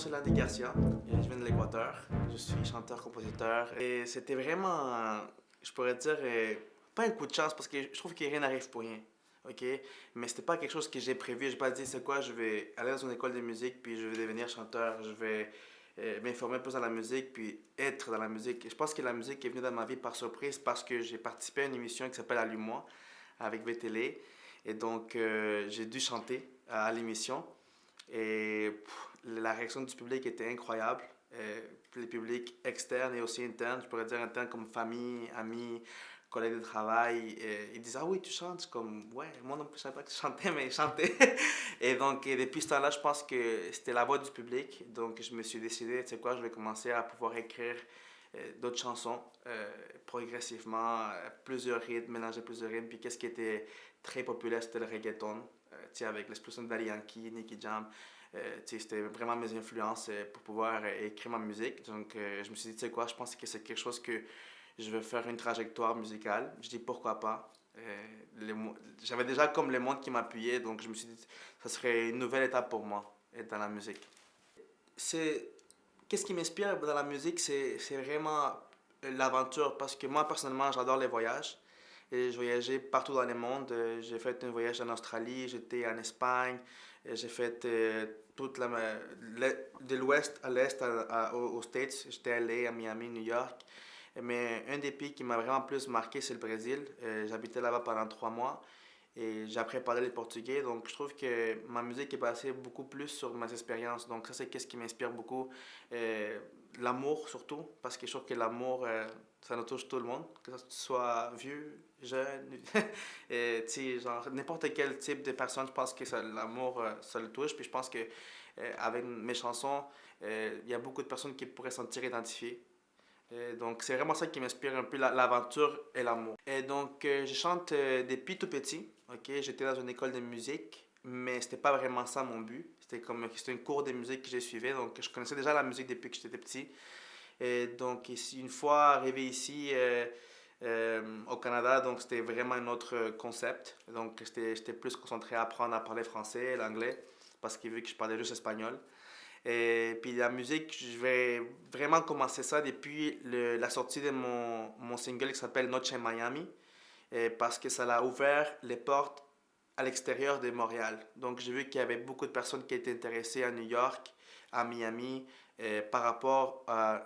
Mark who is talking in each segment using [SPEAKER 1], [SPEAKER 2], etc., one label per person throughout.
[SPEAKER 1] c'est Landy Garcia. Je viens de l'Équateur. Je suis chanteur-compositeur. Et c'était vraiment, je pourrais dire, pas un coup de chance parce que je trouve que rien n'arrive pour rien. OK? Mais c'était pas quelque chose que j'ai prévu. J'ai pas dit, c'est quoi, je vais aller dans une école de musique puis je vais devenir chanteur. Je vais m'informer plus dans la musique puis être dans la musique. Et je pense que la musique est venue dans ma vie par surprise parce que j'ai participé à une émission qui s'appelle Allume-moi avec VTL. Et donc, j'ai dû chanter à l'émission. Et la réaction du public était incroyable. Le public externe et aussi interne, je pourrais dire interne comme famille, amis, collègues de travail, ils disent: Ah oui, tu chantes? Je suis comme: Ouais, moi non plus, je savais pas que tu chantais, mais je chantais. Et donc, depuis ce temps-là, je pense que c'était la voix du public. Donc, je me suis décidé, tu sais quoi, je vais commencer à pouvoir écrire d'autres chansons progressivement, plusieurs rythmes, mélanger plusieurs rythmes. Puis, qu'est-ce qui était très populaire, c'était le reggaeton, avec l'explosion de Daddy Yankee, Nicky Jam. C'était vraiment mes influences pour pouvoir écrire ma musique. Donc, je me suis dit, tu sais quoi, je pense que c'est quelque chose que je veux faire une trajectoire musicale. Je dis pourquoi pas. J'avais déjà comme le monde qui m'appuyait, donc je me suis dit, ça serait une nouvelle étape pour moi, être dans la musique. C'est Qu'est-ce qui m'inspire dans la musique, c'est vraiment l'aventure parce que moi personnellement j'adore les voyages. Et je voyageais partout dans le monde. J'ai fait un voyage en Australie, j'étais en Espagne, j'ai fait de l'ouest à l'est aux States. J'étais allé à Miami, New York. Mais un des pays qui m'a vraiment plus marqué, c'est le Brésil. J'habitais là-bas pendant 3 mois et j'ai appris à parler le portugais. Donc, je trouve que ma musique est basée beaucoup plus sur mes expériences. Donc, ça, c'est qu'est-ce qui m'inspire beaucoup. Euh, L'amour, surtout, parce que je trouve que l'amour, ça nous touche tout le monde. Que tu sois vieux, jeune, et, tu sais, genre, n'importe quel type de personne, je pense que l'amour, ça le touche. Puis je pense que avec mes chansons, il y a beaucoup de personnes qui pourraient se sentir identifiées. Donc, c'est vraiment ça qui m'inspire un peu l'aventure et l'amour. Et donc, je chante depuis tout petit. Ok, j'étais dans une école de musique, mais c'était pas vraiment ça mon but. C'était un cours de musique que j'ai suivi. Donc, je connaissais déjà la musique depuis que j'étais petit. Et donc, ici, une fois arrivé ici au Canada, donc c'était vraiment un autre concept. Donc, j'étais plus concentré à apprendre à parler français et l'anglais, parce que vu que je parlais juste espagnol. Et puis la musique, je vais vraiment commencer ça depuis la sortie de mon single qui s'appelle Noche en Miami, parce que ça a ouvert les portes à l'extérieur de Montréal. Donc j'ai vu qu'il y avait beaucoup de personnes qui étaient intéressées à New York, à Miami, par rapport à...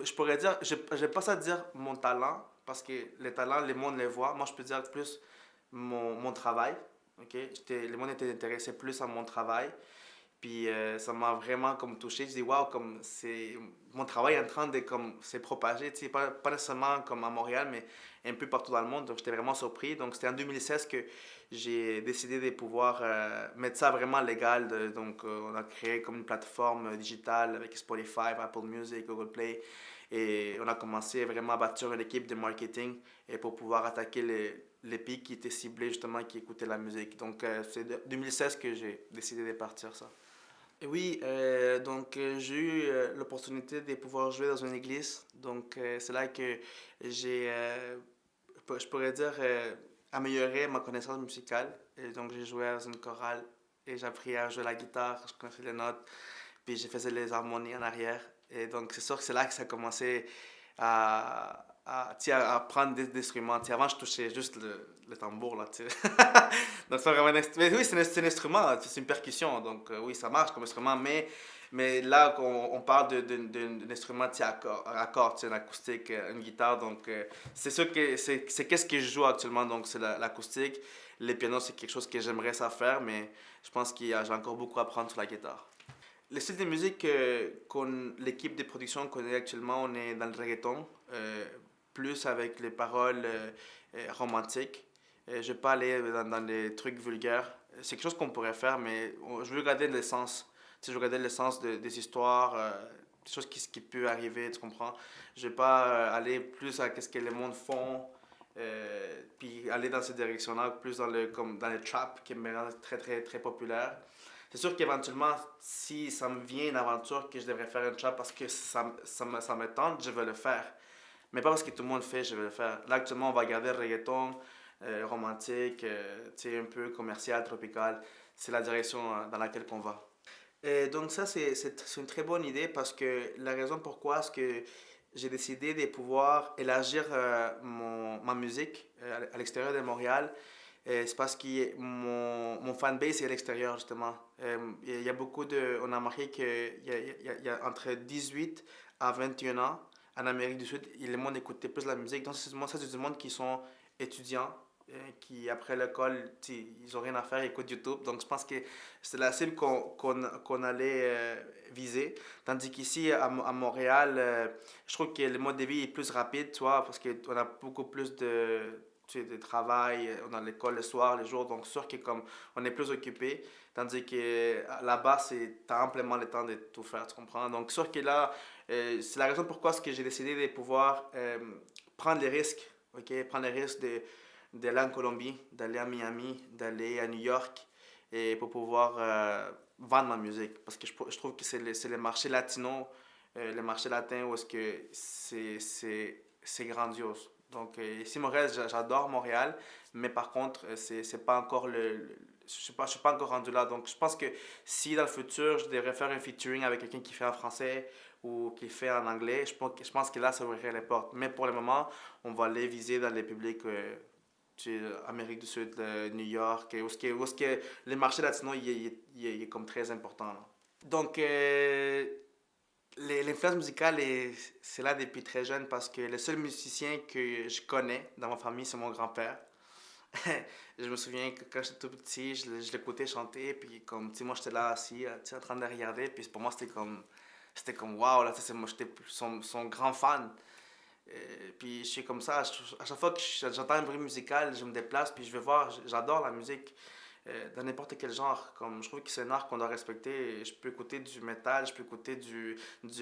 [SPEAKER 1] Je pourrais dire, je n'ai pas ça dire mon talent, parce que les talents, le monde les voit. Moi, je peux dire plus mon travail. Ok, le monde était intéressé plus à mon travail. Puis ça m'a vraiment comme touché. Je dis waouh, comme c'est mon travail est en train de comme s'est propagé, tu sais, pas nécessairement comme à Montréal, mais un peu partout dans le monde. Donc j'étais vraiment surpris. Donc c'était en 2016 que j'ai décidé de pouvoir mettre ça vraiment légal. Donc on a créé comme une plateforme digitale avec Spotify, Apple Music, Google Play. Et on a commencé vraiment à bâtir une équipe de marketing et pour pouvoir attaquer les pays qui étaient ciblés justement, qui écoutaient la musique. Donc c'est de 2016 que j'ai décidé de partir ça. Oui, donc j'ai eu l'opportunité de pouvoir jouer dans une église. Donc c'est là que j'ai, je pourrais dire, amélioré ma connaissance musicale. Et donc j'ai joué dans une chorale et j'ai appris à jouer la guitare, je connaissais les notes, puis je faisais les harmonies en arrière. Et donc c'est sûr que c'est là que ça a commencé tu sais, à prendre des instruments. Tu sais, avant, je touchais juste le tambour, là, tu sais. Donc, c'est vraiment mais oui, c'est un instrument, c'est une percussion. Donc, oui, ça marche comme instrument. Mais là, on parle d'un instrument, tu sais, à cordes, tu sais, une acoustique, une guitare. Donc, c'est sûr que c'est qu'est-ce que je joue actuellement. Donc, c'est l'acoustique. Les pianos, c'est quelque chose que j'aimerais ça faire, mais je pense qu'il y a, j'ai encore beaucoup à apprendre sur la guitare. Le style de musique l'équipe de production connaît actuellement, on est dans le reggaeton, plus avec les paroles romantiques. Je ne vais pas aller dans les trucs vulgaires. C'est quelque chose qu'on pourrait faire, mais je veux garder l'essence. Tu sais, je veux garder l'essence des histoires, des choses qui peuvent arriver, tu comprends? Je ne vais pas aller plus à ce que les monde font, puis aller dans cette direction-là, plus comme dans le trap, qui est maintenant très, très, très populaire. C'est sûr qu'éventuellement, si ça me vient une aventure que je devrais faire une trap parce que ça me tente, je vais le faire. Mais pas parce que tout le monde le fait, je vais le faire. Là, actuellement, on va garder le reggaeton romantique, tu sais, un peu commercial, tropical. C'est la direction dans laquelle on va. Donc ça, c'est une très bonne idée parce que la raison pourquoi est-ce que j'ai décidé de pouvoir élargir ma musique à l'extérieur de Montréal, c'est parce que mon fanbase est à l'extérieur, justement. Il y a beaucoup de... On a remarqué qu'il y a entre 18 à 21 ans en Amérique du Sud, le monde écoutait plus la musique. Donc, c'est du monde qui sont étudiants, qui après l'école, ils ont rien à faire, ils écoutent YouTube. Donc, je pense que c'est la cible qu'on allait viser. Tandis qu'ici, à Montréal, je trouve que le mode de vie est plus rapide, tu vois, parce qu'on a beaucoup plus de travail, on a l'école le soir, les jours, donc sûr que comme on est plus occupé, tandis que là-bas, t'as amplement le temps de tout faire, tu comprends? Donc sûr que là, c'est la raison pourquoi que j'ai décidé de pouvoir prendre les risques, ok? Prendre les risques d'aller en Colombie, d'aller à Miami, d'aller à New York, et pour pouvoir vendre ma musique. Parce que je trouve que c'est le marché latino, le marché latin où est-ce que c'est grandiose. Donc ici, Montréal, j'adore Montréal, mais par contre, c'est pas encore je suis pas encore rendu là. Donc je pense que si dans le futur, je devrais faire un featuring avec quelqu'un qui fait en français ou qui fait en anglais, je pense que là, ça ouvrirait les portes. Mais pour le moment, on va aller viser dans les publics Amérique du Sud, New York, où est-ce que le marché latino il est comme très important, là. Donc, l'influence musicale, c'est là depuis très jeune parce que le seul musicien que je connais dans ma famille, c'est mon grand-père. Je me souviens que quand j'étais tout petit, je l'écoutais chanter, puis comme, tu sais, moi j'étais là assis, tu sais, en train de regarder, puis pour moi c'était comme, waouh, là, tu sais, moi j'étais son grand fan. Puis je suis comme ça, à chaque fois que j'entends un bruit musical, je me déplace, puis je vais voir, j'adore la musique dans n'importe quel genre. Comme, je trouve que c'est un art qu'on doit respecter. Je peux écouter du métal, je peux écouter du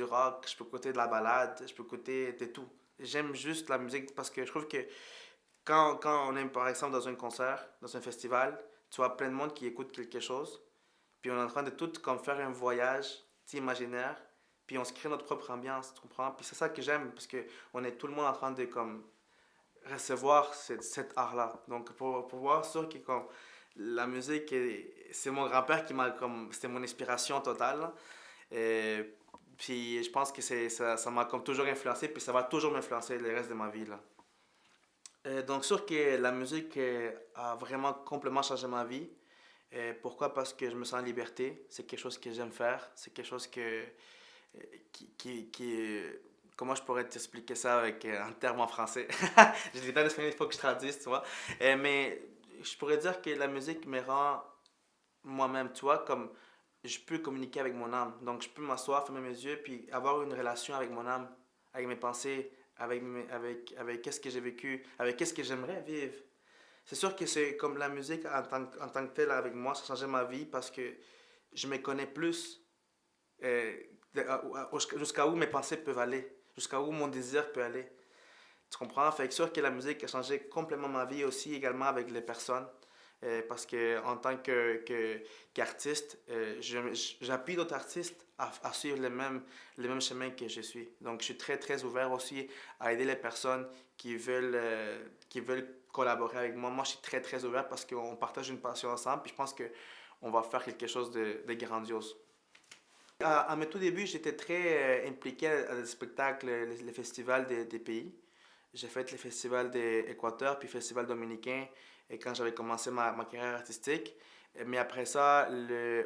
[SPEAKER 1] rock, je peux écouter de la balade, je peux écouter de tout. J'aime juste la musique parce que je trouve que quand on est par exemple dans un concert, dans un festival, tu vois plein de monde qui écoute quelque chose, puis on est en train de tout comme faire un voyage imaginaire, puis on se crée notre propre ambiance, tu comprends? Puis c'est ça que j'aime, parce que on est tout le monde en train de comme recevoir cet art-là. Donc pour voir sûr que comme la musique, c'est mon grand-père qui m'a comme, c'était mon inspiration totale, là. Et, puis je pense que ça m'a comme toujours influencé, puis ça va toujours m'influencer le reste de ma vie, là. Donc sûr que la musique a vraiment complètement changé ma vie. Pourquoi? Parce que je me sens en liberté. C'est quelque chose que j'aime faire. C'est quelque chose comment je pourrais t'expliquer ça avec en termes en français? J'ai des temps d'espagnol, il faut que je traduise, tu vois. Mais je pourrais dire que la musique me rend moi-même, tu vois, comme je peux communiquer avec mon âme. Donc je peux m'asseoir, fermer mes yeux, puis avoir une relation avec mon âme, avec mes pensées, avec qu'est-ce que j'ai vécu, avec qu'est-ce que j'aimerais vivre. C'est sûr que c'est comme la musique en tant que telle avec moi, ça a changé ma vie parce que je me connais plus euh, jusqu'à où mes pensées peuvent aller, jusqu'à où mon désir peut aller. Tu comprends? Fait que sûr que la musique a changé complètement ma vie aussi, également avec les personnes. Parce que en tant qu'artiste, j'appuie d'autres artistes à suivre les mêmes chemins que je suis. Donc, je suis très, très ouvert aussi à aider les personnes qui veulent collaborer avec moi. Moi, je suis très, très ouvert parce qu'on partage une passion ensemble. Puis je pense qu'on va faire quelque chose de grandiose. À mes tout débuts, j'étais très impliqué à des spectacles, les festivals des pays. J'ai fait le festival d'Équateur puis le festival dominicain et quand j'avais commencé ma carrière artistique. Mais après ça,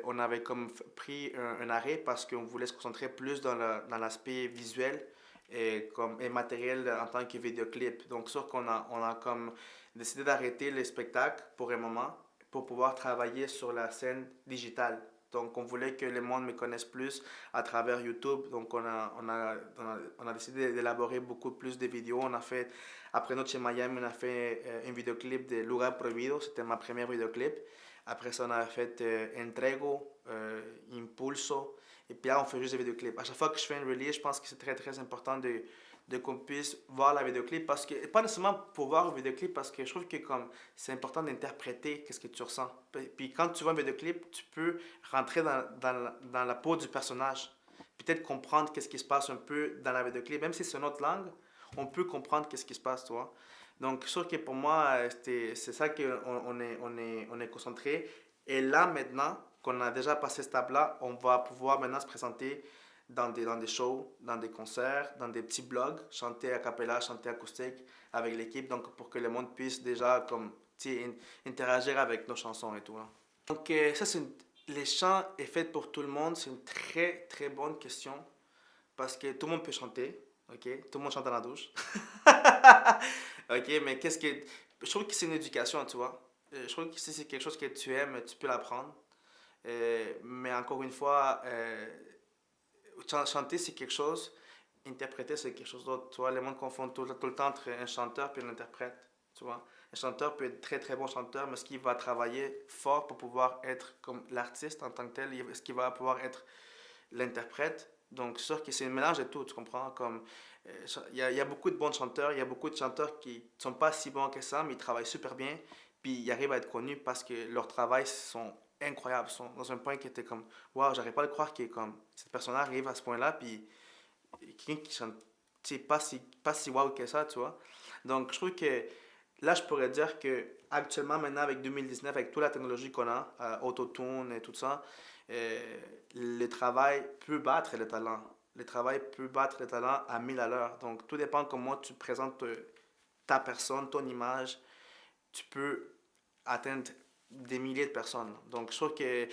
[SPEAKER 1] on avait comme pris un arrêt parce qu'on voulait se concentrer plus dans l'aspect visuel et matériel en tant que vidéoclip. Donc, sûr on a comme décidé d'arrêter les spectacles pour un moment pour pouvoir travailler sur la scène digitale. Donc, on voulait que le monde me connaisse plus à travers YouTube. Donc, on a décidé d'élaborer beaucoup plus de vidéos. On a fait, après notre chez Miami, on a fait un vidéoclip de Lugar Prohibido. C'était ma première vidéoclip. Après ça, on a fait Entrego, Impulso. Et puis là, on fait juste des vidéoclips. À chaque fois que je fais une release, je pense que c'est très, très important de qu'on puisse voir la vidéoclip parce que pas nécessairement pour voir le vidéoclip parce que je trouve que comme c'est important d'interpréter qu'est-ce que tu ressens. Puis quand tu vois un vidéoclip, tu peux rentrer dans la peau du personnage. Peut-être comprendre qu'est-ce qui se passe un peu dans la vidéoclip. Même si c'est une autre langue, on peut comprendre qu'est-ce qui se passe, tu vois. Donc, sûr que pour moi, c'est ça qu'on on est concentré. Et là, maintenant, qu'on a déjà passé cette étape-là, on va pouvoir maintenant se présenter dans des shows, dans des concerts, dans des petits blogs, chanter a cappella, chanter acoustique avec l'équipe, donc pour que le monde puisse déjà comme, tu sais, interagir avec nos chansons et tout, là. Donc, les chants est fait pour tout le monde, c'est une très très bonne question parce que tout le monde peut chanter, ok? Tout le monde chante dans la douche. Ok, mais qu'est-ce que. Je trouve que c'est une éducation, tu vois. Je trouve que si c'est quelque chose que tu aimes, tu peux l'apprendre. Mais encore une fois, chanter c'est quelque chose, interpréter c'est quelque chose d'autre. Tu vois, les gens confondent tout le temps entre un chanteur et un interprète. Tu vois, un chanteur peut être très très bon chanteur, mais est-ce qu'il va travailler fort pour pouvoir être comme l'artiste en tant que tel? Est-ce qu'il va pouvoir être l'interprète? Donc, c'est sûr que c'est un mélange de tout, tu comprends? Comme, il y a beaucoup de bons chanteurs, il y a beaucoup de chanteurs qui ne sont pas si bons que ça, mais ils travaillent super bien, puis ils arrivent à être connus parce que leur travail sont incroyables, sont dans un point qui était comme, waouh, j'arrive pas à le croire que comme, cette personne arrive à ce point-là, puis quelqu'un qui chante, tu sais, pas si waouh que ça, tu vois. Donc, je trouve que là, je pourrais dire que actuellement, maintenant, avec 2019, avec toute la technologie qu'on a, Autotune et tout ça, euh, le travail peut battre le talent. Le travail peut battre le talent à 1000 à l'heure. Donc, tout dépend comment tu présentes ta personne, ton image. Tu peux atteindre des milliers de personnes. Donc, je trouve que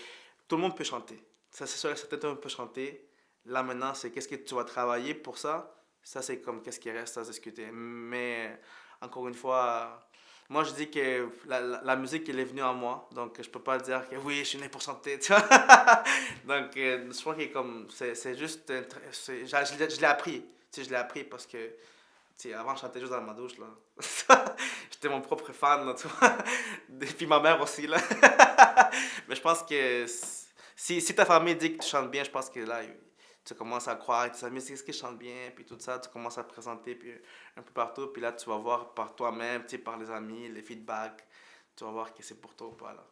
[SPEAKER 1] tout le monde peut chanter. Ça, c'est sûr que tout le monde peut chanter. Là, maintenant, c'est qu'est-ce que tu vas travailler pour ça. Ça, c'est comme qu'est-ce qui reste à discuter. Mais, encore une fois, moi, je dis que la musique, elle est venue en moi. Donc, je peux pas dire que oui, je suis né pour chanter, tu vois. Donc, je crois que comme, c'est juste, je l'ai appris. Tu sais, je l'ai appris parce que, tu sais, avant, je chantais juste dans ma douche, là. J'étais mon propre fan, là, tu vois. Et puis ma mère aussi, là. Mais je pense que si ta famille dit que tu chantes bien, je pense que là, tu commences à croire que tes amis, c'est ce qu'ils chantent bien, puis tout ça, tu commences à te présenter puis, un peu partout, puis là, tu vas voir par toi-même, tu sais, par les amis, les feedbacks, tu vas voir que c'est pour toi ou pas, là.